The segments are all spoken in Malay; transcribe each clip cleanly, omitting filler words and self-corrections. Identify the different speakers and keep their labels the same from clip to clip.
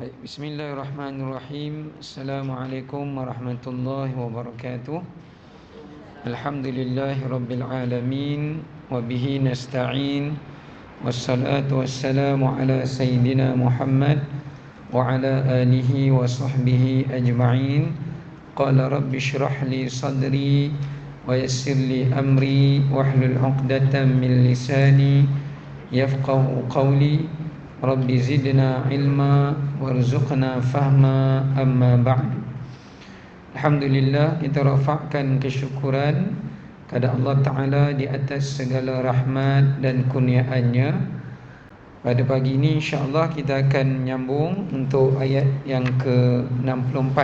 Speaker 1: Baik, bismillahirrahmanirrahim. Assalamualaikum warahmatullahi wabarakatuh. Alhamdulillahi rabbil alamin wa bihi nasta'in. Wassalatu wassalamu ala sayyidina Muhammad wa ala alihi wa sahbihi ajma'in. Qala rabbi shrah li sadri wa yassir li amri wahlul 'uqdatam min lisani yafqahu qawli. Rabbi zidna ilma warzuqna fahma, amma ba'd. Alhamdulillah, kita rafa'kan kesyukuran kepada Allah Ta'ala di atas segala rahmat dan kurniaannya. Pada pagi ini insyaAllah kita akan menyambung untuk ayat yang ke-64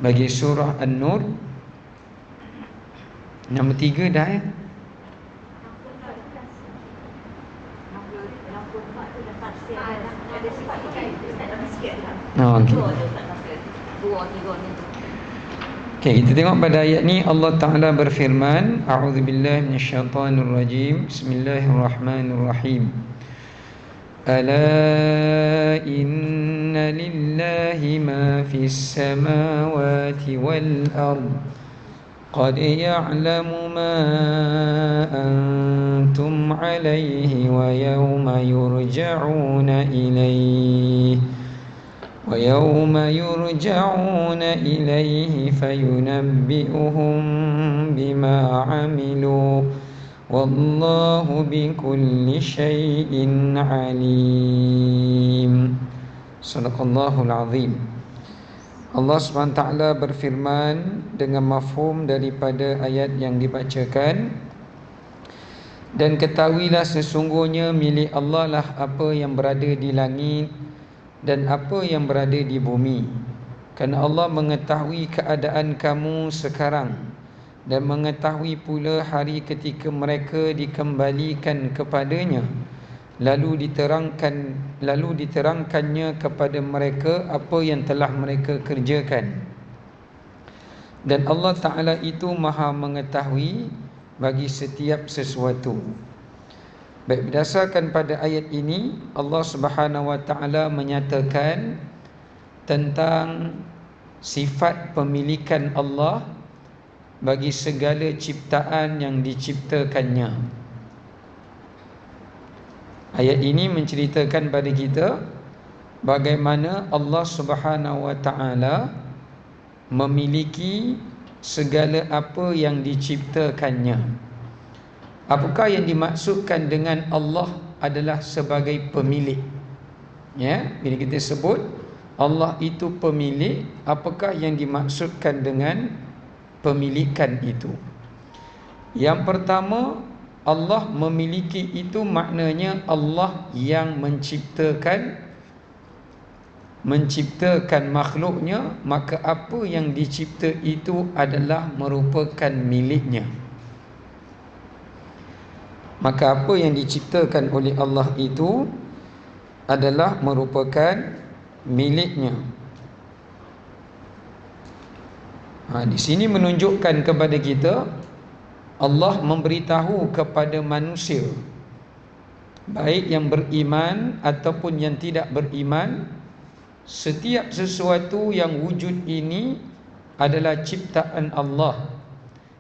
Speaker 1: bagi surah An-Nur. Nombor 3 dah ya. Okey, kita tengok pada ayat ni Allah Ta'ala berfirman, a'udzubillahi minasyaitonirrajim. Bismillahirrahmanirrahim. Ala inna lillahi ma fis samawati wal ard. Qad ya'lamu ma antum 'alayhi wa yawma yurja'una ilayhi وَيَوْمَ يُرْجَعُونَ إِلَيْهِ فَيُنَبِّئُهُم بِمَا عَمِلُوا وَاللَّهُ بِكُلِّ شَيْءٍ عَلِيمٌ. Sadaqallahul azim. Allah SWT berfirman dengan mafhum daripada ayat yang dibacakan, dan ketahuilah sesungguhnya milik Allah lah apa yang berada di langit dan apa yang berada di bumi, kerana Allah mengetahui keadaan kamu sekarang dan mengetahui pula hari ketika mereka dikembalikan kepadanya, lalu diterangkannya kepada mereka apa yang telah mereka kerjakan. Dan Allah Ta'ala itu maha mengetahui bagi setiap sesuatu. Baik, berdasarkan pada ayat ini Allah Subhanahu Wa Ta'ala menyatakan tentang sifat pemilikan Allah bagi segala ciptaan yang diciptakannya. Ayat ini menceritakan pada kita bagaimana Allah Subhanahu Wa Ta'ala memiliki segala apa yang diciptakannya. Apakah yang dimaksudkan dengan Allah adalah sebagai pemilik? Ya, bila kita sebut Allah itu pemilik, apakah yang dimaksudkan dengan pemilikan itu? Yang pertama, Allah memiliki itu maknanya Allah yang menciptakan makhluknya, maka apa yang dicipta itu adalah merupakan miliknya. Maka apa yang diciptakan oleh Allah itu adalah merupakan miliknya. Di sini menunjukkan kepada kita Allah memberitahu kepada manusia, baik yang beriman ataupun yang tidak beriman, setiap sesuatu yang wujud ini adalah ciptaan Allah,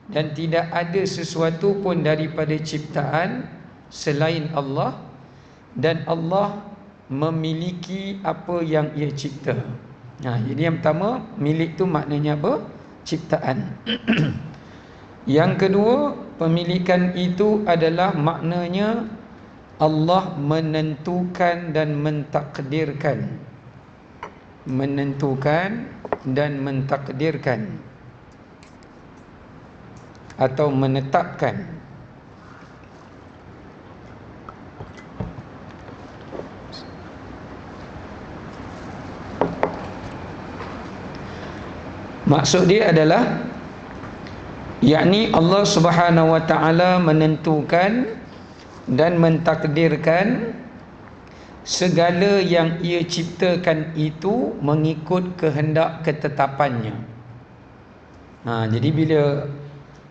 Speaker 1: dan tidak ada sesuatu pun daripada ciptaan selain Allah, dan Allah memiliki apa yang ia cipta. Jadi yang pertama, milik tu maknanya apa? Ciptaan. Yang kedua, pemilikan itu adalah maknanya Allah menentukan dan mentakdirkan. Menentukan dan mentakdirkan atau menetapkan. Maksud dia adalah, yakni Allah Subhanahu Wa Ta'ala menentukan dan mentakdirkan segala yang ia ciptakan itu mengikut kehendak ketetapannya. Jadi bila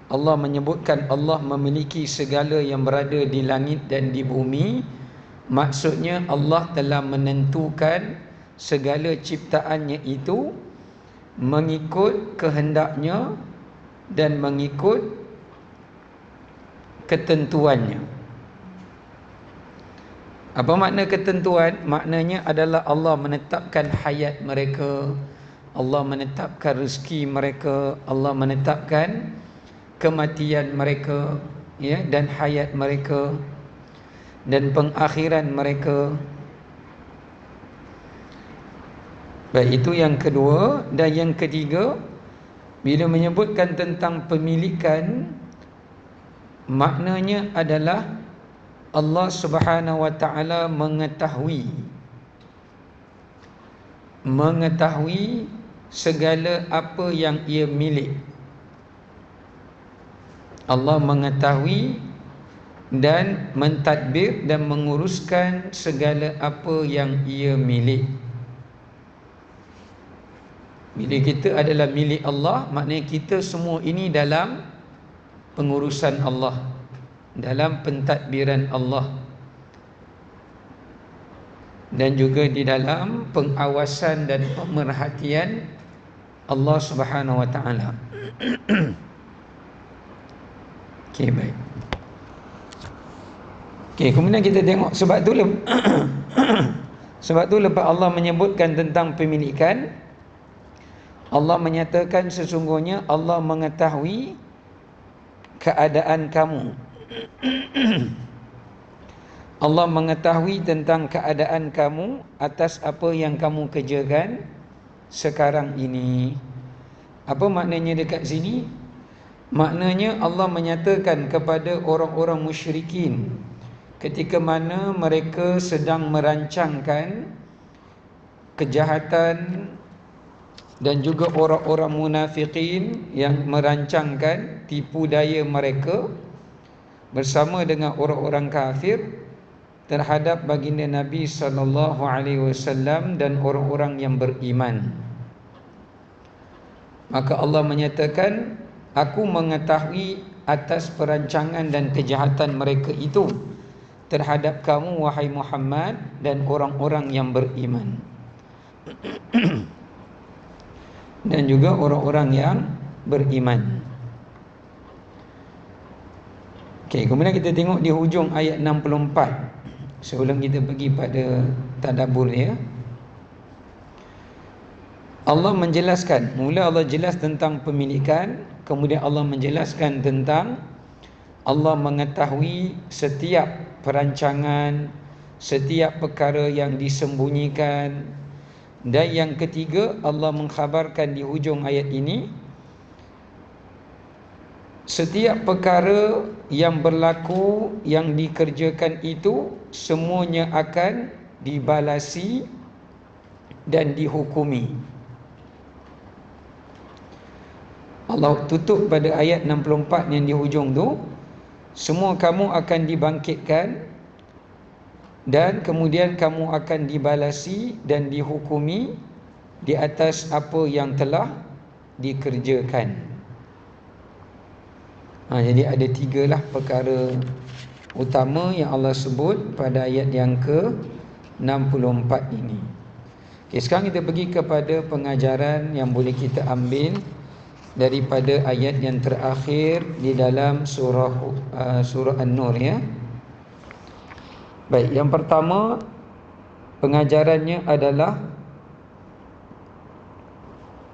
Speaker 1: Allah menyebutkan Allah memiliki segala yang berada di langit dan di bumi, maksudnya Allah telah menentukan segala ciptaannya itu mengikut kehendaknya dan mengikut ketentuannya. Apa makna ketentuan? Maknanya adalah Allah menetapkan hayat mereka, Allah menetapkan rezeki mereka, Allah menetapkan kematian mereka, ya, dan hayat mereka dan pengakhiran mereka. Baik, itu yang kedua. Dan yang ketiga, bila menyebutkan tentang pemilikan, maknanya adalah Allah Subhanahu wa taala mengetahui segala apa yang ia milik. Allah mengetahui dan mentadbir dan menguruskan segala apa yang ia milik. Bila kita adalah milik Allah, maknanya kita semua ini dalam pengurusan Allah, dalam pentadbiran Allah, dan juga di dalam pengawasan dan pemerhatian Allah Subhanahu wa taala. Okey, baik. Okey, kemudian kita tengok sebab tu lepas Allah menyebutkan tentang pemilikan, Allah menyatakan sesungguhnya Allah mengetahui keadaan kamu. Allah mengetahui tentang keadaan kamu atas apa yang kamu kerjakan sekarang ini. Apa maknanya dekat sini? Maknanya Allah menyatakan kepada orang-orang musyrikin ketika mana mereka sedang merancangkan kejahatan, dan juga orang-orang munafikin yang merancangkan tipu daya mereka bersama dengan orang-orang kafir terhadap baginda Nabi sallallahu alaihi wasallam dan orang-orang yang beriman. Maka Allah menyatakan, aku mengetahui atas perancangan dan kejahatan mereka itu terhadap kamu wahai Muhammad dan orang-orang yang beriman. Dan juga orang-orang yang beriman. Okey, kemudian kita tengok di hujung ayat 64 sebelum kita pergi pada tadabbur ya. Allah menjelaskan, mula Allah jelas tentang pemilikan, kemudian Allah menjelaskan tentang Allah mengetahui setiap perancangan, setiap perkara yang disembunyikan. Dan yang ketiga, Allah mengkhabarkan di hujung ayat ini, setiap perkara yang berlaku, yang dikerjakan itu semuanya akan dibalasi dan dihukumi. Allah tutup pada ayat 64 yang di hujung tu, semua kamu akan dibangkitkan dan kemudian kamu akan dibalasi dan dihukumi di atas apa yang telah dikerjakan. Jadi ada 3 lah perkara utama yang Allah sebut pada ayat yang ke-64 ini. Okay, sekarang kita pergi kepada pengajaran yang boleh kita ambil daripada ayat yang terakhir di dalam surah An-Nur ya. Baik, yang pertama pengajarannya adalah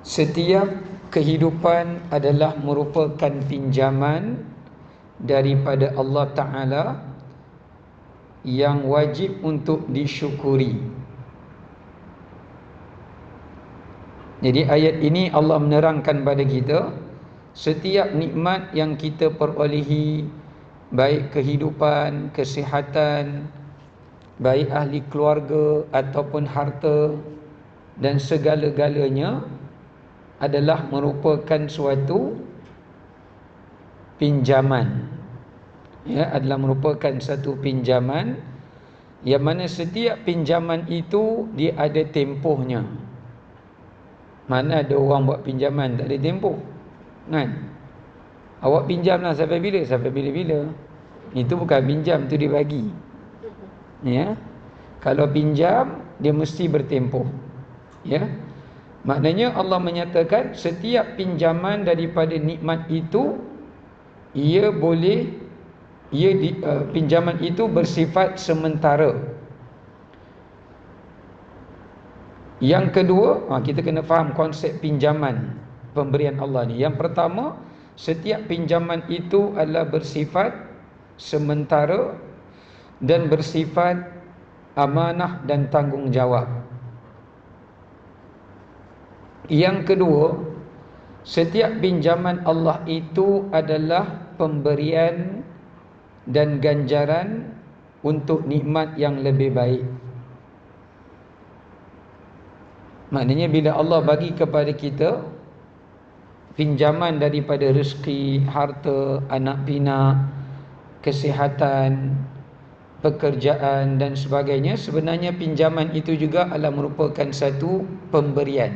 Speaker 1: setiap kehidupan adalah merupakan pinjaman daripada Allah Ta'ala yang wajib untuk disyukuri. Jadi ayat ini Allah menerangkan pada kita, setiap nikmat yang kita perolehi, baik kehidupan, kesihatan, baik ahli keluarga ataupun harta, dan segala-galanya adalah merupakan suatu pinjaman. Ya, adalah merupakan satu pinjaman yang mana setiap pinjaman itu dia ada tempohnya. Mana ada orang buat pinjaman tak ada tempoh, kan? Awak pinjamlah sampai bila? Sampai bila-bila. Itu bukan pinjam, itu dibagi. Ya. Kalau pinjam dia mesti bertempoh. Ya. Maknanya Allah menyatakan setiap pinjaman daripada nikmat itu pinjaman itu bersifat sementara. Yang kedua, kita kena faham konsep pinjaman pemberian Allah ni. Yang pertama, setiap pinjaman itu adalah bersifat sementara dan bersifat amanah dan tanggungjawab. Yang kedua, setiap pinjaman Allah itu adalah pemberian dan ganjaran untuk nikmat yang lebih baik. Maknanya bila Allah bagi kepada kita pinjaman daripada rezeki, harta, anak pinak, kesihatan, pekerjaan dan sebagainya, sebenarnya pinjaman itu juga adalah merupakan satu pemberian.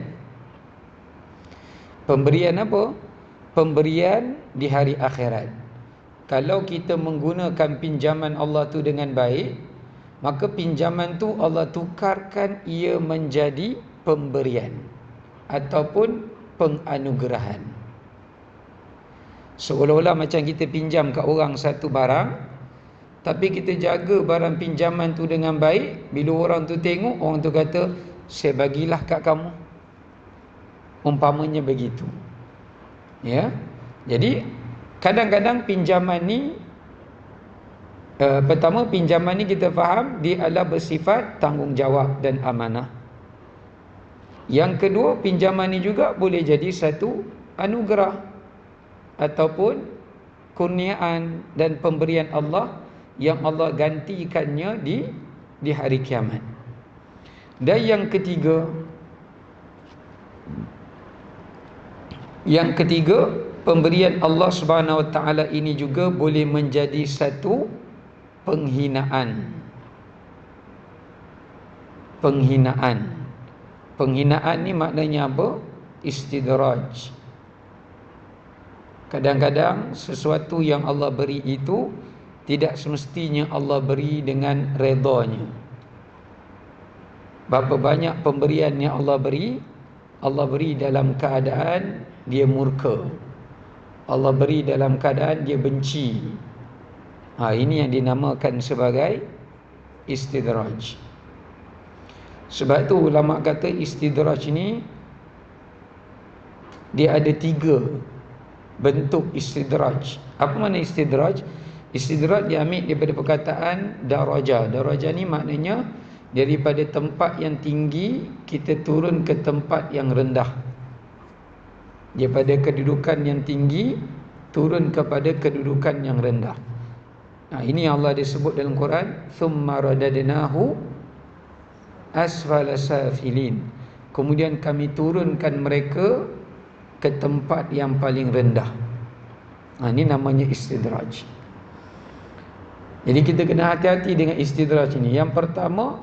Speaker 1: Pemberian apa? Pemberian di hari akhirat. Kalau kita menggunakan pinjaman Allah tu dengan baik, maka pinjaman tu Allah tukarkan ia menjadi pemberian ataupun penganugerahan. Seolah-olah macam kita pinjam kat orang satu barang, tapi kita jaga barang pinjaman tu dengan baik. Bila orang tu tengok, orang tu kata, saya bagilah kat kamu. Umpamanya begitu. Ya. Jadi kadang-kadang pinjaman ni pertama, pinjaman ni kita faham dia adalah bersifat tanggungjawab dan amanah. Yang kedua, pinjaman ni juga boleh jadi satu anugerah ataupun kurniaan dan pemberian Allah yang Allah gantikannya di hari kiamat. Dan yang ketiga, pemberian Allah Subhanahu Wa Taala ini juga boleh menjadi satu penghinaan. Penghinaan ni maknanya apa? Istidraj. Kadang-kadang sesuatu yang Allah beri itu tidak semestinya Allah beri dengan redanya. Berapa banyak pemberian yang Allah beri dalam keadaan dia murka. Allah beri dalam keadaan dia benci. Ini yang dinamakan sebagai istidraj. Sebab tu ulama kata istidraj ni dia ada 3 bentuk istidraj. Apa makna istidraj? Istidraj diambil daripada perkataan daraja. Daraja ni maknanya daripada tempat yang tinggi kita turun ke tempat yang rendah. Daripada kedudukan yang tinggi turun kepada kedudukan yang rendah. Ini yang Allah disebut dalam Quran, thumma radadnahu asfala safilin. Kemudian kami turunkan mereka ke tempat yang paling rendah. Ini namanya istidraj. Jadi kita kena hati-hati dengan istidraj ini. Yang pertama,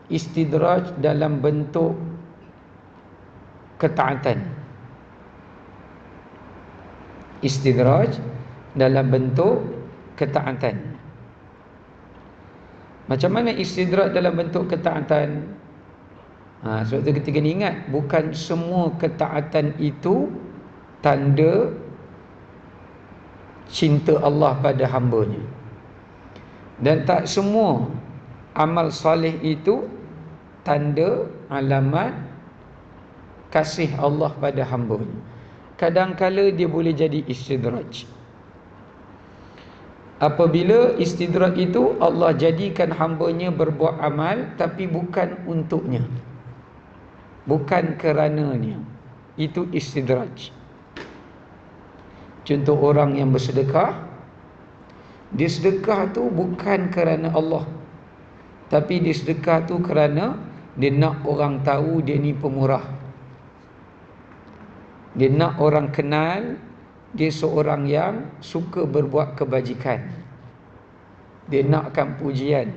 Speaker 1: istidraj dalam bentuk ketaatan. Istidraj dalam bentuk ketaatan. Macam mana istidraj dalam bentuk ketaatan? Sebab tu kita kena ingat, bukan semua ketaatan itu tanda cinta Allah pada hamba-Nya. Dan tak semua amal soleh itu tanda alamat kasih Allah pada hamba-Nya. Kadang-kala dia boleh jadi istidraj. Apabila istidraj itu Allah jadikan hamba-Nya berbuat amal tapi bukan untuknya, bukan kerananya. Itu istidraj. Contoh orang yang bersedekah, dia sedekah tu bukan kerana Allah, tapi dia sedekah tu kerana dia nak orang tahu dia ni pemurah. Dia nak orang kenal dia seorang yang suka berbuat kebajikan. Dia nakkan pujian,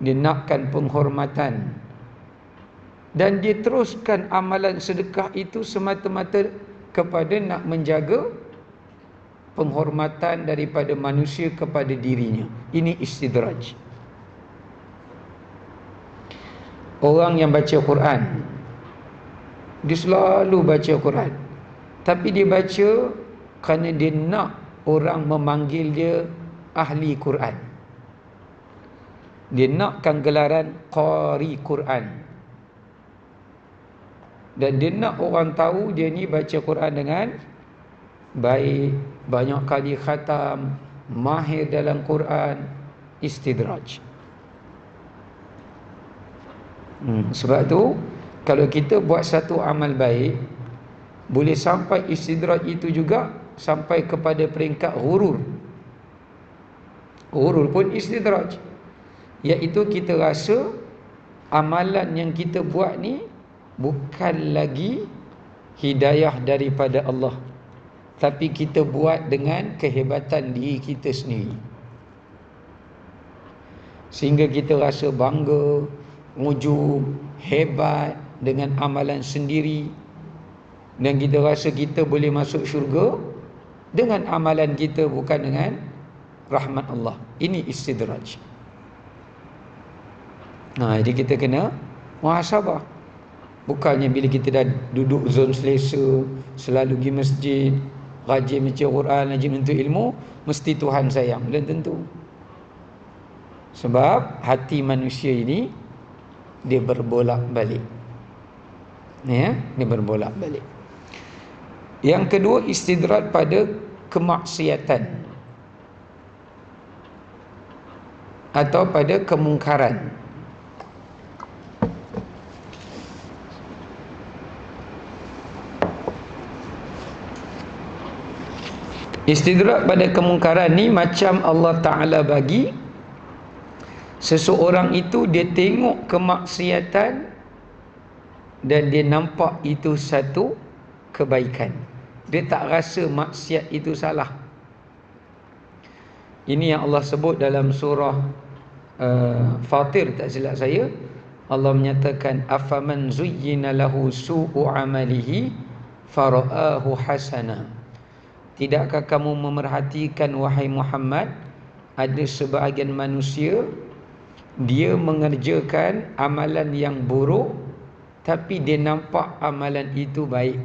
Speaker 1: dia nakkan penghormatan. Dan dia teruskan amalan sedekah itu semata-mata kepada nak menjaga penghormatan daripada manusia kepada dirinya. Ini istidraj. Orang yang baca Quran, Dia selalu baca Quran. Tapi dia baca kerana dia nak orang memanggil dia ahli Quran. Dia nakkan gelaran qari Quran. Dan dia nak orang tahu dia ni baca Quran dengan baik, banyak kali khatam, mahir dalam Quran, istidraj. Sebab tu kalau kita buat satu amal baik, boleh sampai istidraj itu juga sampai kepada peringkat ghurur. Ghurur pun istidraj, iaitu kita rasa amalan yang kita buat ni bukan lagi hidayah daripada Allah, tapi kita buat dengan kehebatan diri kita sendiri, sehingga kita rasa bangga, ujub, hebat dengan amalan sendiri, dan kita rasa kita boleh masuk syurga dengan amalan kita, bukan dengan rahmat Allah. Ini istidraj. Jadi kita kena muhasabah. Bukannya bila kita dah duduk zon selesa, selalu pergi masjid, rajin baca Quran, rajin menuntut ilmu, mesti Tuhan sayang. Belum tentu. Sebab hati manusia ini dia berbolak-balik. Dia berbolak-balik. Yang kedua, istidraj pada kemaksiatan atau pada kemungkaran. Istidraj pada kemungkaran ni macam Allah Ta'ala bagi seseorang itu, dia tengok kemaksiatan dan dia nampak itu satu kebaikan. Dia tak rasa maksiat itu salah. Ini yang Allah sebut dalam surah Fatir, tak silap saya. Allah menyatakan, afaman zuyyina lahu su'u amalihi fara'ahu hasana. Tidakkah kamu memerhatikan, wahai Muhammad, ada sebahagian manusia dia mengerjakan amalan yang buruk, tapi dia nampak amalan itu baik.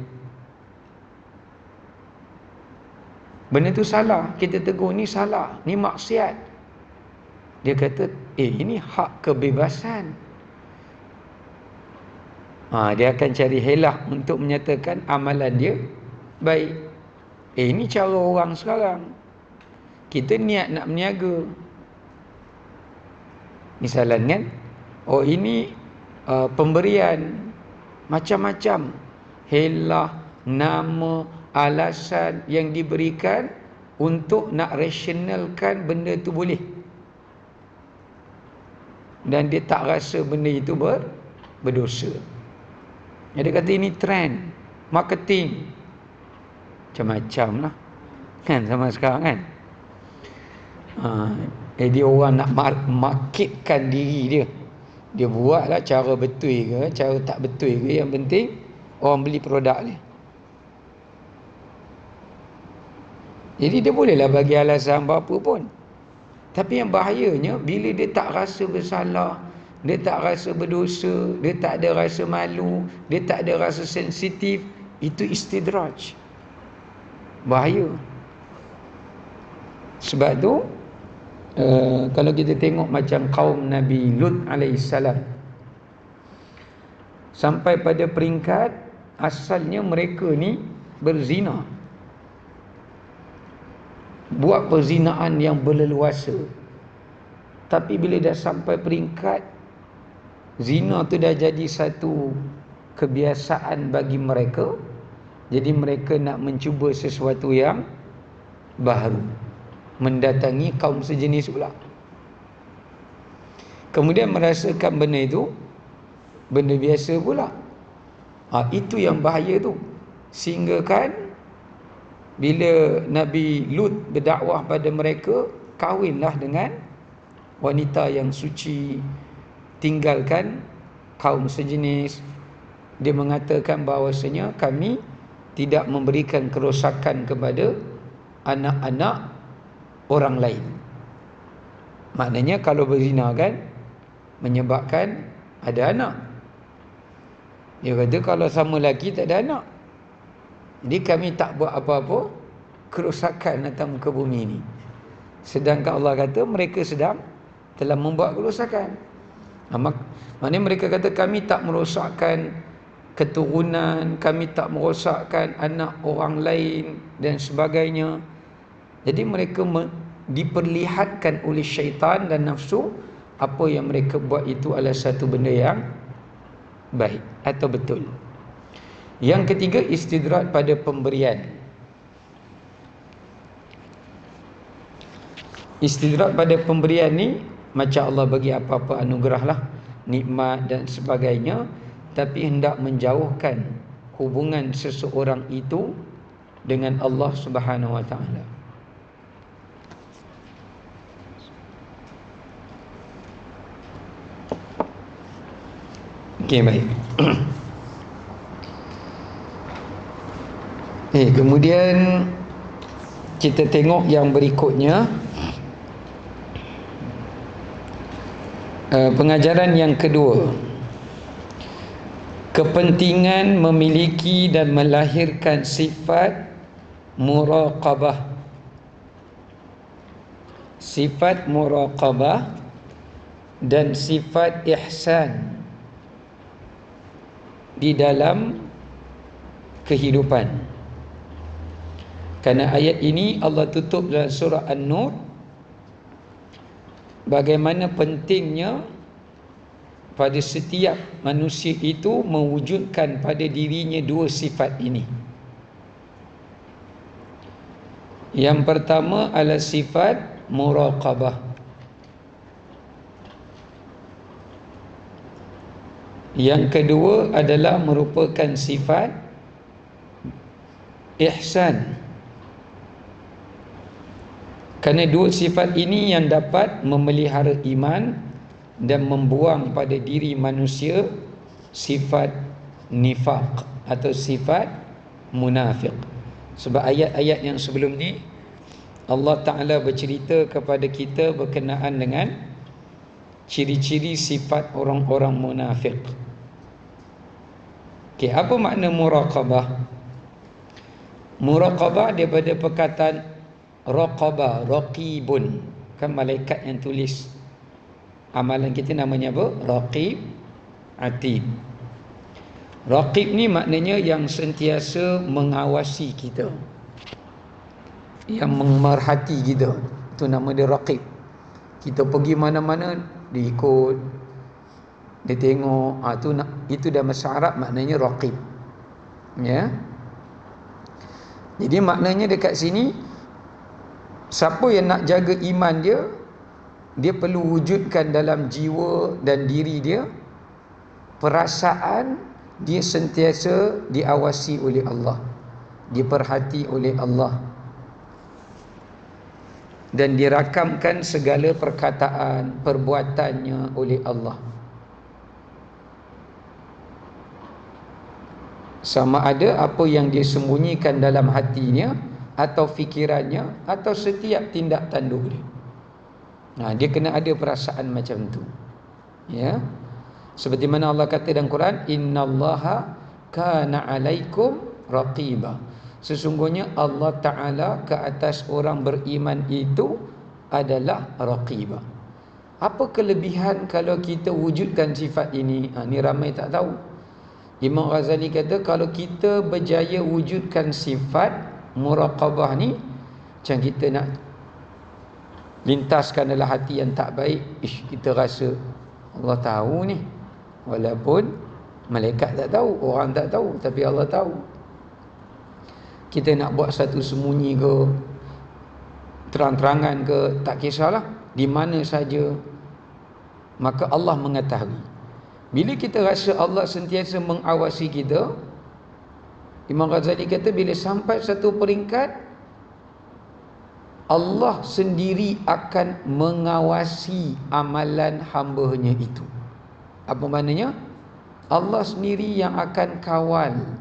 Speaker 1: Benda tu salah, kita tegur ni salah, ni maksiat. Dia kata, ini hak kebebasan. Dia akan cari helah untuk menyatakan amalan dia baik. Ini cara orang sekarang. Kita niat nak berniaga, misalnya kan, ini pemberian, macam-macam helah, nama, alasan yang diberikan untuk nak rasionalkan benda tu boleh. Dan dia tak rasa benda itu berdosa. Dia kata ini trend, marketing, macam-macam lah kan sama sekarang kan. Jadi orang nak marketkan diri dia, dia buatlah cara betul ke, cara tak betul ke, yang penting orang beli produk dia. Jadi dia bolehlah bagi alasan apa pun. Tapi yang bahayanya, bila dia tak rasa bersalah, dia tak rasa berdosa, dia tak ada rasa malu, dia tak ada rasa sensitif, itu istidraj. Bahaya. Sebab tu kalau kita tengok macam kaum Nabi Lut alaihissalam, sampai pada peringkat asalnya mereka ni berzina, buat perzinaan yang berleluasa. Tapi bila dah sampai peringkat zina tu dah jadi satu kebiasaan bagi mereka, jadi mereka nak mencuba sesuatu yang baru, mendatangi kaum sejenis pula. Kemudian merasakan benda itu benda biasa pula. Itu yang bahaya tu. Sehingga kan bila Nabi Lut berdakwah pada mereka, kahwinlah dengan wanita yang suci, tinggalkan kaum sejenis. Dia mengatakan bahawasanya kami tidak memberikan kerosakan kepada anak-anak orang lain. Maknanya kalau berzina kan menyebabkan ada anak. Dia kata kalau sama lelaki tak ada anak. Jadi kami tak buat apa-apa kerosakan atas muka bumi ini. Sedangkan Allah kata mereka sedang telah membuat kerosakan. Maknanya mereka kata kami tak merosakkan keturunan, kami tak merosakkan anak orang lain dan sebagainya. Jadi mereka diperlihatkan oleh syaitan dan nafsu apa yang mereka buat itu adalah satu benda yang baik atau betul. Yang ketiga, istidrak pada pemberian. Istidrak pada pemberian ni macam Allah bagi apa-apa anugerah lah, nikmat dan sebagainya, tapi hendak menjauhkan hubungan seseorang itu dengan Allah Subhanahu Wa Taala. Okey, baik. Kemudian kita tengok yang berikutnya. Pengajaran yang kedua, kepentingan memiliki dan melahirkan sifat muraqabah. Sifat muraqabah dan sifat ihsan di dalam kehidupan. Kerana ayat ini Allah tutup dalam surah An-Nur, bagaimana pentingnya pada setiap manusia itu mewujudkan pada dirinya dua sifat ini. Yang pertama adalah sifat muraqabah. Yang kedua adalah merupakan sifat ihsan. Kerana dua sifat ini yang dapat memelihara iman dan membuang pada diri manusia sifat nifaq atau sifat munafiq. Sebab ayat-ayat yang sebelum ni Allah Ta'ala bercerita kepada kita berkenaan dengan ciri-ciri sifat orang-orang munafiq. Okey, apa makna muraqabah? Muraqabah daripada perkataan raqaba, raqibun, kan malaikat yang tulis amalan kita, namanya apa? Raqib, atid. Raqib ni maknanya yang sentiasa mengawasi kita, yang memerhati kita. Itu nama dia raqib. Kita pergi mana-mana dia ikut, dia tengok. Itu dalam bahasa Arab maknanya raqib. Ya. Jadi maknanya dekat sini, siapa yang nak jaga iman dia, dia perlu wujudkan dalam jiwa dan diri dia perasaan dia sentiasa diawasi oleh Allah, diperhati oleh Allah, dan dirakamkan segala perkataan, perbuatannya oleh Allah. Sama ada apa yang dia sembunyikan dalam hatinya atau fikirannya atau setiap tindak tanduk dia. Dia kena ada perasaan macam tu. Ya. Seperti mana Allah kata dalam Quran, innallaha kana alaikum raqiba. Sesungguhnya Allah Ta'ala ke atas orang beriman itu adalah raqiba. Apa kelebihan kalau kita wujudkan sifat ini? Ni ramai tak tahu. Imam Ghazali kata kalau kita berjaya wujudkan sifat muraqabah ni, macam kita nak lintaskan dalam hati yang tak baik, kita rasa Allah tahu ni, walaupun malaikat tak tahu, orang tak tahu, tapi Allah tahu. Kita nak buat satu sembunyi ke, terang-terangan ke, tak kisahlah, di mana saja, maka Allah mengetahui. Bila kita rasa Allah sentiasa mengawasi kita, Imam Ghazali kata bila sampai satu peringkat, Allah sendiri akan mengawasi amalan hamba-Nya itu. Apa maknanya? Allah sendiri yang akan kawal,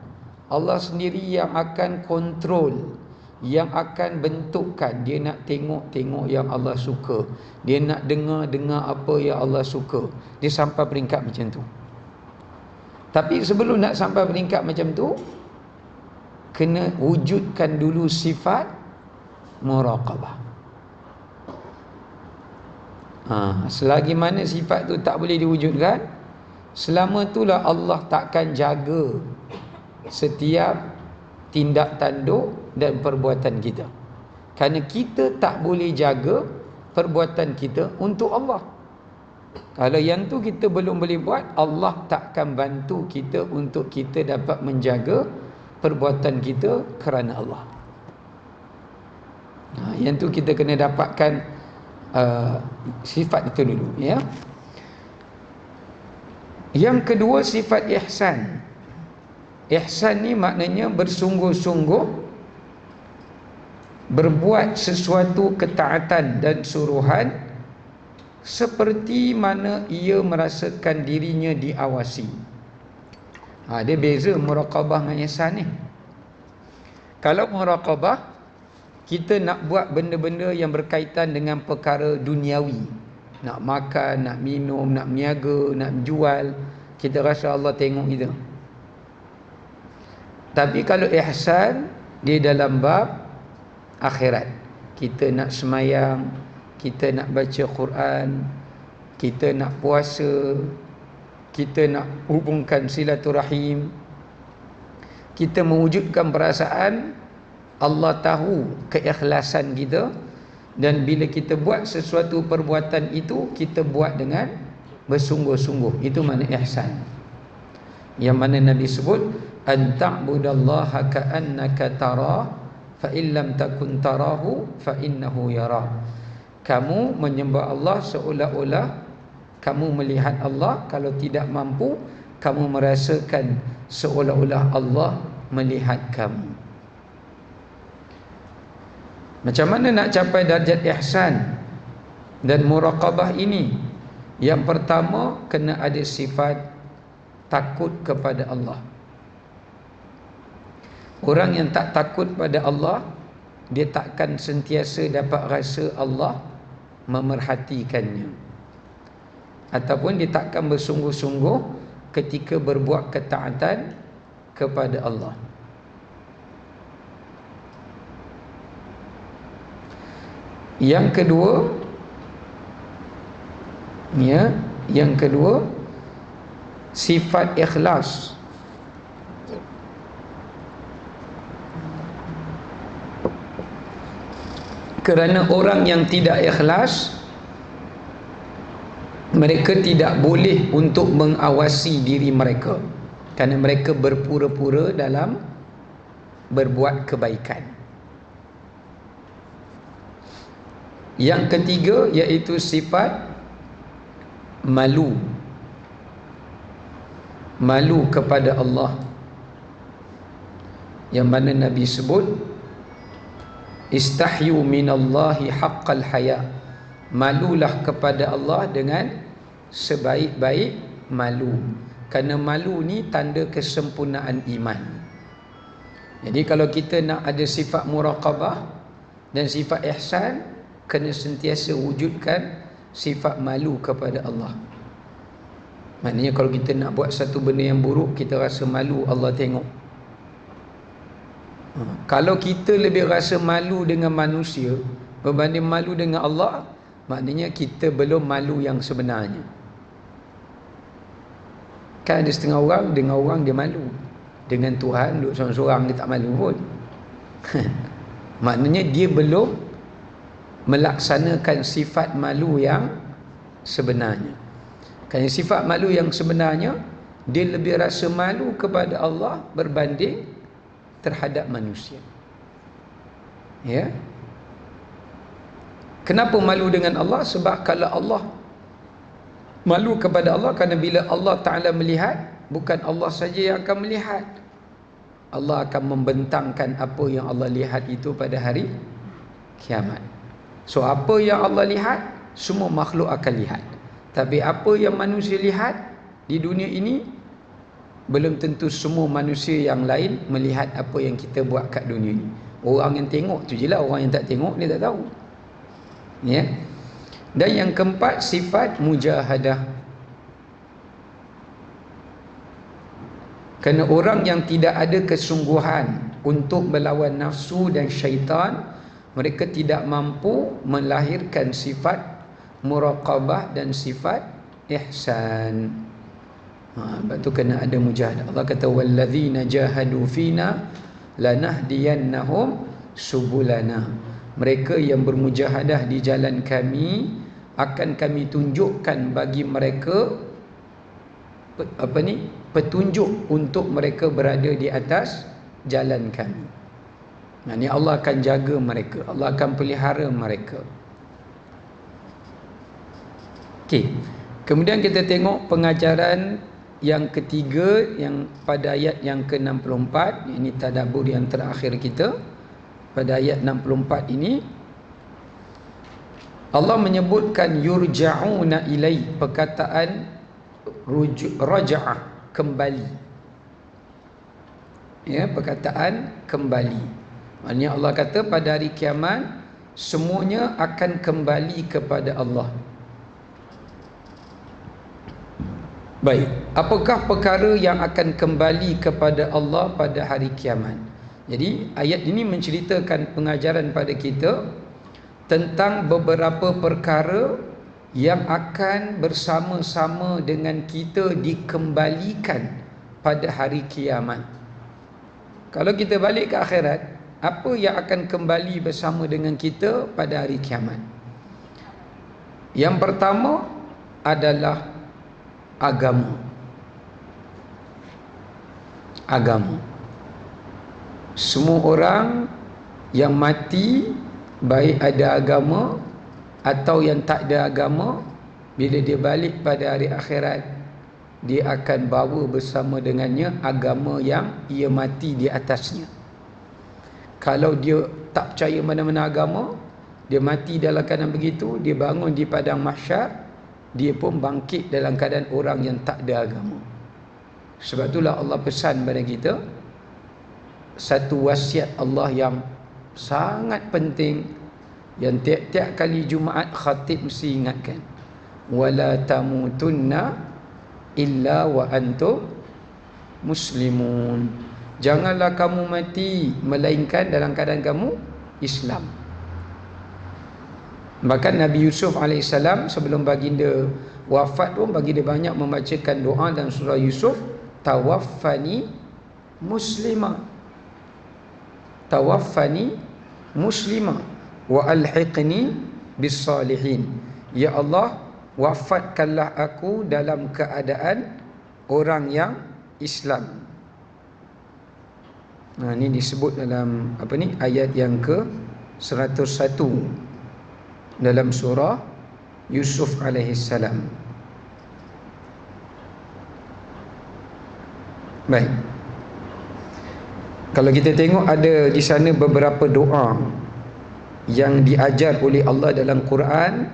Speaker 1: Allah sendiri yang akan kontrol, yang akan bentukkan. Dia nak tengok yang Allah suka, dia nak dengar apa yang Allah suka. Dia sampai peringkat macam tu. Tapi sebelum nak sampai peringkat macam tu, kena wujudkan dulu sifat muraqabah. Selagi mana sifat tu tak boleh diwujudkan, selama itulah Allah takkan jaga setiap tindak tanduk dan perbuatan kita. Kerana kita tak boleh jaga perbuatan kita untuk Allah. Kalau yang tu kita belum boleh buat, Allah takkan bantu kita untuk kita dapat menjaga perbuatan kita kerana Allah. Yang tu kita kena dapatkan sifat itu dulu, ya. Yang kedua, sifat ihsan. Ihsan ni maknanya bersungguh-sungguh berbuat sesuatu ketaatan dan suruhan seperti mana ia merasakan dirinya diawasi. Dia beza muraqabah dengan ihsan ni. Kalau muraqabah, kita nak buat benda-benda yang berkaitan dengan perkara duniawi, nak makan, nak minum, nak berniaga, nak jual, kita rasa Allah tengok kita. Tapi kalau ihsan, dia dalam bab akhirat. Kita nak semayang, kita nak baca Quran, kita nak puasa, kita nak hubungkan silaturahim, kita mewujudkan perasaan Allah tahu keikhlasan kita, dan bila kita buat sesuatu perbuatan itu, kita buat dengan bersungguh-sungguh. Itu mana ihsan. Yang mana Nabi sebut, an ta'budallaha ka'annaka tarah fa illam takun tarahu fa innahu yarah. Kamu menyembah Allah seolah-olah kamu melihat Allah. Kalau tidak mampu, kamu merasakan seolah-olah Allah melihat kamu. Macam mana nak capai darjat ihsan dan muraqabah ini? Yang pertama, kena ada sifat takut kepada Allah. Orang yang tak takut pada Allah, dia takkan sentiasa dapat rasa Allah memerhatikannya, ataupun dia takkan bersungguh-sungguh ketika berbuat ketaatan kepada Allah. Yang kedua, sifat ikhlas. Kerana orang yang tidak ikhlas, mereka tidak boleh untuk mengawasi diri mereka, kerana mereka berpura-pura dalam berbuat kebaikan. Yang ketiga, iaitu sifat malu. Malu kepada Allah, yang mana Nabi sebut, istahyu minallahi haqqal haya. Malulah kepada Allah dengan sebaik-baik malu. Kerana malu ni tanda kesempurnaan iman. Jadi kalau kita nak ada sifat muraqabah dan sifat ihsan, kena sentiasa wujudkan sifat malu kepada Allah. Maknanya kalau kita nak buat satu benda yang buruk, kita rasa malu Allah tengok. Kalau kita lebih rasa malu dengan manusia berbanding malu dengan Allah, maknanya kita belum malu yang sebenarnya. Kan ada setengah orang, dengan orang dia malu, dengan Tuhan duduk sorang-sorang dia tak malu pun. Maknanya dia belum melaksanakan sifat malu yang sebenarnya. Kerana sifat malu yang sebenarnya, dia lebih rasa malu kepada Allah berbanding terhadap manusia. Ya. Kenapa malu dengan Allah? Sebab kalau Allah malu kepada Allah, kerana bila Allah Ta'ala melihat, bukan Allah saja yang akan melihat, Allah akan membentangkan apa yang Allah lihat itu pada hari kiamat. So apa yang Allah lihat, semua makhluk akan lihat. Tapi apa yang manusia lihat di dunia ini, belum tentu semua manusia yang lain melihat apa yang kita buat kat dunia ini. Orang yang tengok tu je lah, orang yang tak tengok dia tak tahu. Ya. Dan yang keempat, sifat mujahadah. Kerana orang yang tidak ada kesungguhan untuk melawan nafsu dan syaitan, mereka tidak mampu melahirkan sifat muraqabah dan sifat ihsan. Sebab tu kena ada mujahadah. Allah kata wallazina jahadu fina lanahdiyannahum subulana. Mereka yang bermujahadah di jalan kami akan kami tunjukkan bagi mereka petunjuk untuk mereka berada di atas jalan kami. Ini Allah akan jaga mereka, Allah akan pelihara mereka. Okey. Kemudian kita tengok pengajaran yang ketiga, yang pada ayat yang ke-64. Ini tadabbur yang terakhir kita. Pada ayat 64 ini Allah menyebutkan yurja'una ilai, perkataan raja'ah, kembali. Ya, perkataan kembali. Maksudnya Allah kata pada hari kiamat semuanya akan kembali kepada Allah. Baik, apakah perkara yang akan kembali kepada Allah pada hari kiamat? Jadi ayat ini menceritakan pengajaran pada kita tentang beberapa perkara yang akan bersama-sama dengan kita dikembalikan pada hari kiamat. Kalau kita balik ke akhirat, apa yang akan kembali bersama dengan kita pada hari kiamat? Yang pertama adalah agama. Semua orang yang mati, baik ada agama atau yang tak ada agama, bila dia balik pada hari akhirat, dia akan bawa bersama dengannya agama yang ia mati di atasnya. Kalau dia tak percaya mana-mana agama, dia mati dalam keadaan begitu, dia bangun di padang mahsyar, dia pun bangkit dalam keadaan orang yang tak ada agama. Sebab itulah Allah pesan pada kita satu wasiat Allah yang sangat penting, yang tiap-tiap kali Jumaat khatib mesti ingatkan, wala tamutunna illa wa antum muslimun. Janganlah kamu mati melainkan dalam keadaan kamu Islam. Bahkan Nabi Yusuf AS sebelum baginda wafat pun baginda banyak membacakan doa dalam surah Yusuf, tawaffani muslimah, tawaffani muslimah wa alhiqni bis salihin. Ya Allah, wafatkanlah aku dalam keadaan orang yang Islam. Ini disebut dalam ayat yang ke 101 dalam surah Yusuf alaihissalam. Baik. Kalau kita tengok ada di sana beberapa doa yang diajar oleh Allah dalam Quran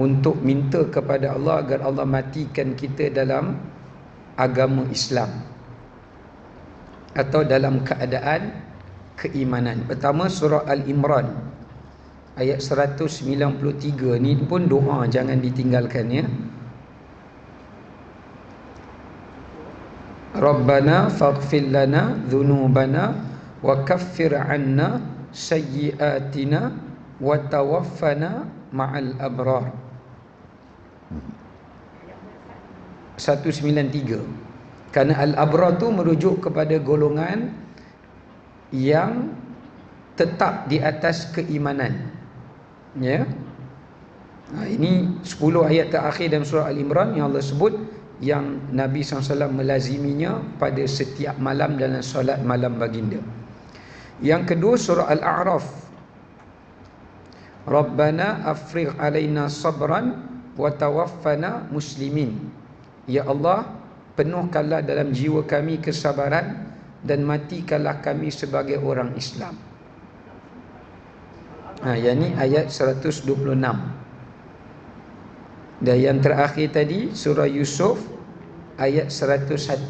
Speaker 1: untuk minta kepada Allah agar Allah matikan kita dalam agama Islam atau dalam keadaan keimanan. Pertama surah Al-Imran ayat 193. Ni pun doa, jangan ditinggalkan ya. Rabbana faghfir lana dhunubana wa kaffir 'anna sayyi'atina wa tawaffana ma'al abrar. 193. Kerana al-abrar tu merujuk kepada golongan yang tetap di atas keimanan. Ya. Ini 10 ayat terakhir dalam surah Al-Imran yang Allah sebut, yang Nabi SAW melaziminya pada setiap malam dalam solat malam baginda. Yang kedua surah Al-A'raf, Rabbana afrigh alaina sabran wa tawaffana muslimin. Ya Allah, penuhkanlah dalam jiwa kami kesabaran dan matikanlah kami sebagai orang Islam. Yang ni ayat 126. Dan yang terakhir tadi surah Yusuf ayat 101.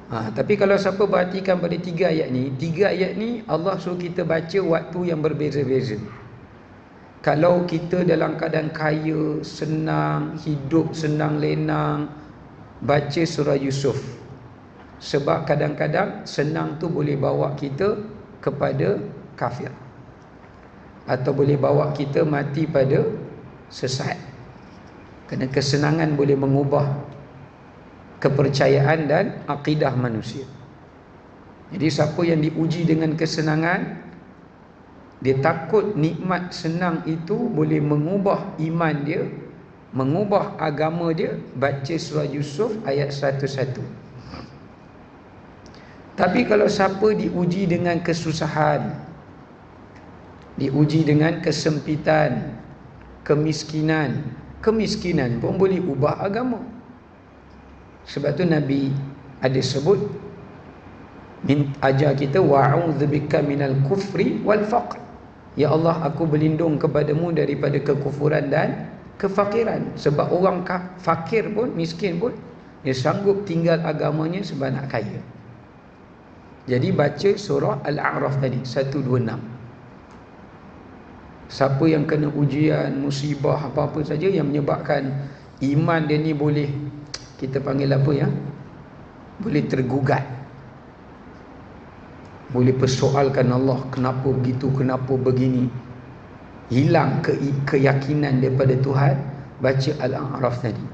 Speaker 1: Tapi kalau siapa perhatikan pada tiga ayat ni Allah suruh kita baca waktu yang berbeza-beza. Kalau kita dalam keadaan kaya, senang, hidup senang lenang, baca surah Yusuf. Sebab kadang-kadang senang tu boleh bawa kita kepada kafir, atau boleh bawa kita mati pada sesat. Kerana kesenangan boleh mengubah kepercayaan dan akidah manusia. Jadi siapa yang diuji dengan kesenangan, dia takut nikmat senang itu boleh mengubah iman dia, mengubah agama dia. Baca surah Yusuf ayat 101. Tapi kalau siapa diuji dengan kesusahan, diuji dengan kesempitan, kemiskinan pun boleh ubah agama. Sebab tu Nabi ada sebut, ajar kita, wa'udzubika minal kufri wal faqr. Ya Allah, aku berlindung kepadamu daripada kekufuran dan kefakiran. Sebab orang fakir pun, miskin pun, dia sanggup tinggal agamanya sebab nak kaya. Jadi baca surah Al-A'raf tadi 126. Siapa yang kena ujian, musibah, apa-apa saja yang menyebabkan iman dia ni boleh, kita panggil apa ya, boleh tergugat, boleh persoalkan Allah, kenapa begitu, kenapa begini, hilang keyakinan daripada Tuhan, baca Al-A'raf tadi.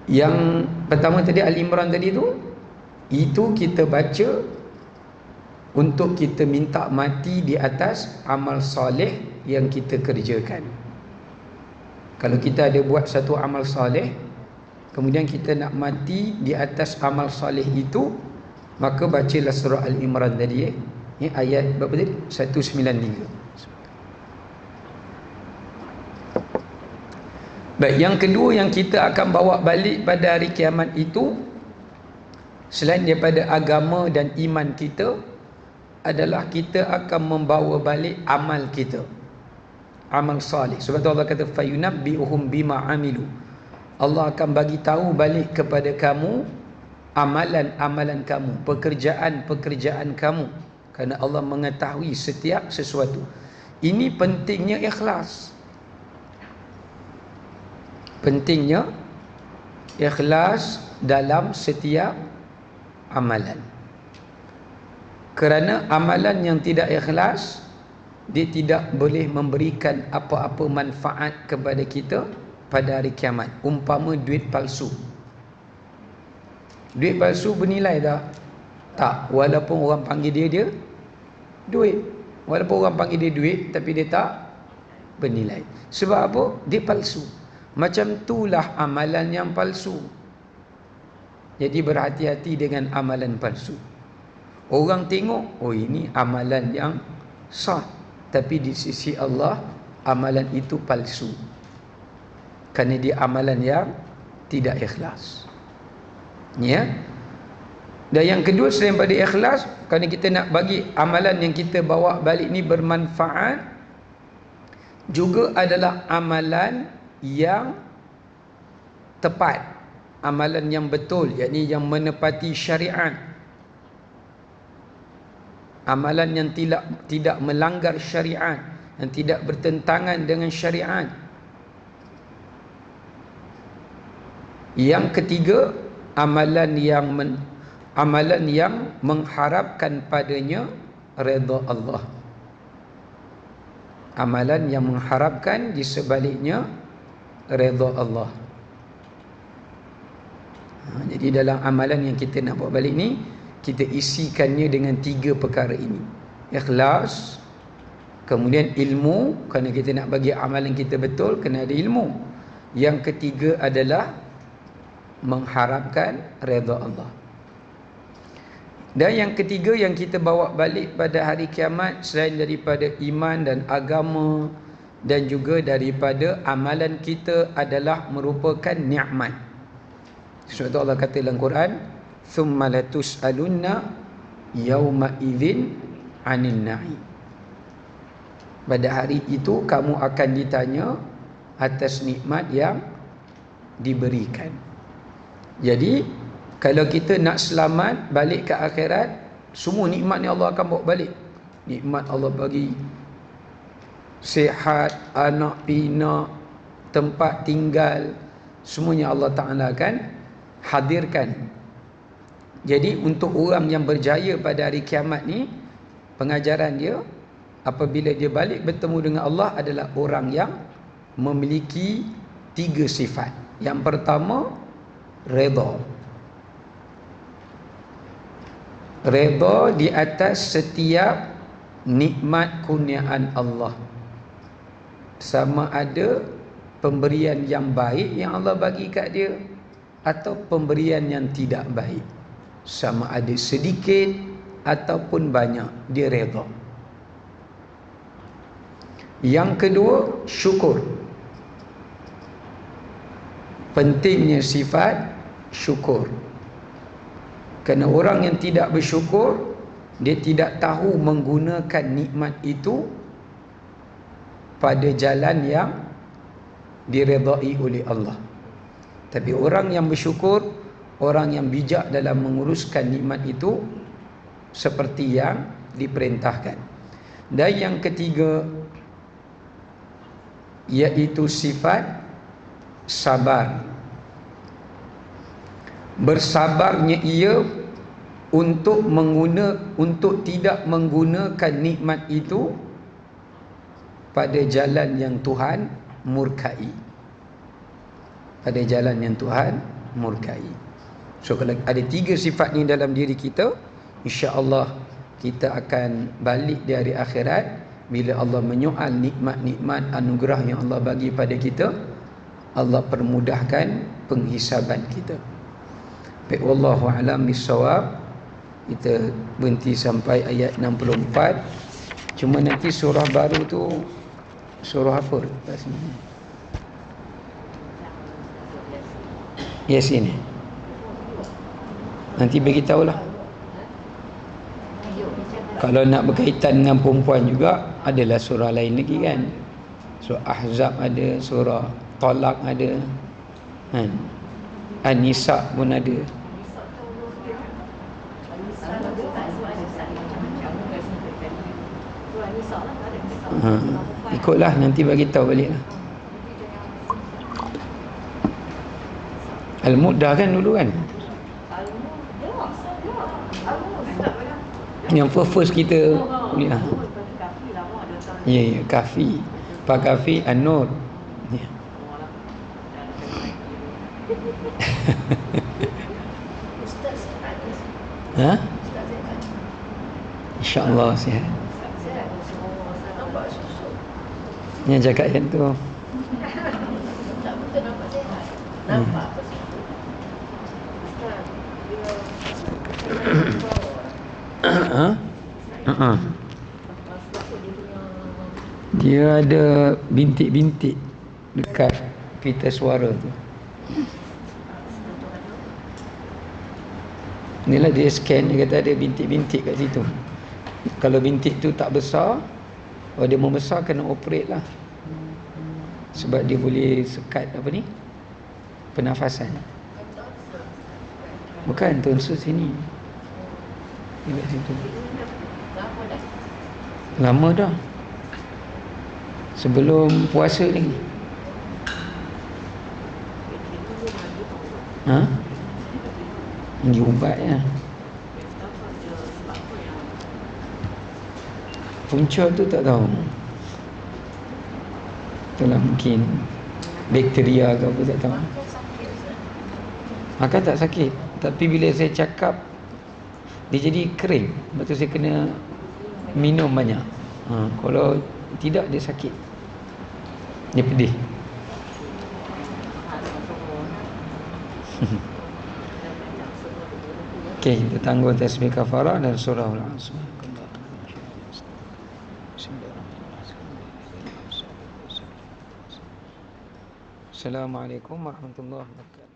Speaker 1: Yang pertama tadi Al-Imran tadi tu, itu kita baca untuk kita minta mati di atas amal soleh yang kita kerjakan. Kalau kita ada buat satu amal soleh, kemudian kita nak mati di atas amal soleh itu, maka bacalah surah Al-Imran tadi, ayat berapa tadi? 193. Baik, yang kedua yang kita akan bawa balik pada hari kiamat itu, selain daripada agama dan iman kita, adalah kita akan membawa balik amal kita, amal salih. Sebab tu Allah kata fayunabbi'uhum bima amilu. Allah akan bagi tahu balik kepada kamu amalan-amalan kamu, pekerjaan-pekerjaan kamu, kerana Allah mengetahui setiap sesuatu. Ini pentingnya ikhlas. Pentingnya ikhlas dalam setiap amalan. Kerana amalan yang tidak ikhlas, dia tidak boleh memberikan apa-apa manfaat kepada kita pada hari kiamat. Umpama duit palsu. Duit palsu bernilai tak? Tak. Walaupun orang panggil dia duit. Walaupun orang panggil dia duit, tapi dia tak bernilai. Sebab apa? Dia palsu. Macam itulah amalan yang palsu. Jadi berhati-hati dengan amalan palsu. Orang tengok, oh ini amalan yang sah, tapi di sisi Allah amalan itu palsu, kerana dia amalan yang tidak ikhlas. Ya. Dan yang kedua, selain pada ikhlas, kerana kita nak bagi amalan yang kita bawa balik ni bermanfaat, juga adalah amalan yang tepat, amalan yang betul, yakni yang menepati syariat, amalan yang tidak melanggar syariat, yang tidak bertentangan dengan syariat. Yang ketiga, amalan yang mengharapkan padanya redha Allah. Amalan yang mengharapkan di sebaliknya redha Allah. Jadi dalam amalan yang kita nak bawa balik ni, kita isikannya dengan tiga perkara ini. Ikhlas, kemudian ilmu, kerana kita nak bagi amalan kita betul, kena ada ilmu. Yang ketiga adalah mengharapkan redha Allah. Dan yang ketiga yang kita bawa balik pada hari kiamat, selain daripada iman dan agama dan juga daripada amalan kita, adalah merupakan nikmat. Sebab tu Allah kata dalam Quran, thumma latus'alunna yawma idzin 'anil na'im. Pada hari itu kamu akan ditanya atas nikmat yang diberikan. Jadi kalau kita nak selamat balik ke akhirat, semua nikmat ni Allah akan bawa balik. Nikmat Allah bagi sihat, anak pinak, tempat tinggal, semuanya Allah Ta'ala akan hadirkan Jadi untuk orang yang berjaya pada hari kiamat ni, pengajaran dia apabila dia balik bertemu dengan Allah adalah orang yang memiliki 3 sifat. Yang pertama, redha. Redha di atas setiap nikmat kurniaan Allah. Sama ada pemberian yang baik yang Allah bagi kat dia atau pemberian yang tidak baik. Sama ada sedikit ataupun banyak, dia redha. Yang kedua, syukur. Pentingnya sifat syukur. Kerana orang yang tidak bersyukur, dia tidak tahu menggunakan nikmat itu pada jalan yang diredai oleh Allah. Tapi orang yang bersyukur, orang yang bijak dalam menguruskan nikmat itu seperti yang diperintahkan. Dan yang ketiga, iaitu sifat sabar. Bersabarnya ia untuk tidak menggunakan nikmat itu pada jalan yang Tuhan murkai. Pada jalan yang Tuhan murkai. So kalau ada 3 sifat ni dalam diri kita, insya-Allah kita akan balik di hari akhirat bila Allah menyoal nikmat-nikmat anugerah yang Allah bagi pada kita, Allah permudahkan penghisaban kita. Baik, wallahu a'lam bissawab. Kita berhenti sampai ayat 64. Cuma nanti surah baru tu surah apa kat sini? Yes, ini. Nanti bagi tahulah. Kalau nak berkaitan dengan perempuan juga, adalah surah lain lagi kan. Surah Ahzab ada, surah Talaq ada, kan? An-Nisa pun ada. Ikutlah, nanti bagi tahu baliklah. Al-Muddah kan dulu kan, yang first kita ni lah. Ya, Kafi, Pak Kafi, An-Nur. Ya. Ha? InsyaAllah sihat. Yang cakap yang tu. Dia ada bintik-bintik dekat pita suara tu. Inilah dia scan, dia kata ada bintik-bintik kat situ. Kalau bintik tu tak besar, kalau dia membesar kena operate lah. Sebab dia boleh sekat apa ni, pernafasan. Bukan tonsil sini, dia kat situ. Lama dah, sebelum puasa lagi. Ha? Ini ubat ya. Punca tu tak tahu. Itulah mungkin bakteria ke apa, tak tahu. Makan tak sakit, tapi bila saya cakap dia jadi kering. Lepas tu saya kena minum banyak. Kalau tidak dia sakit, dia pedih. Okey, kita tangguh tasbih kafarah dan surah Al-Asr. Assalamualaikum warahmatullahi wabarakatuh.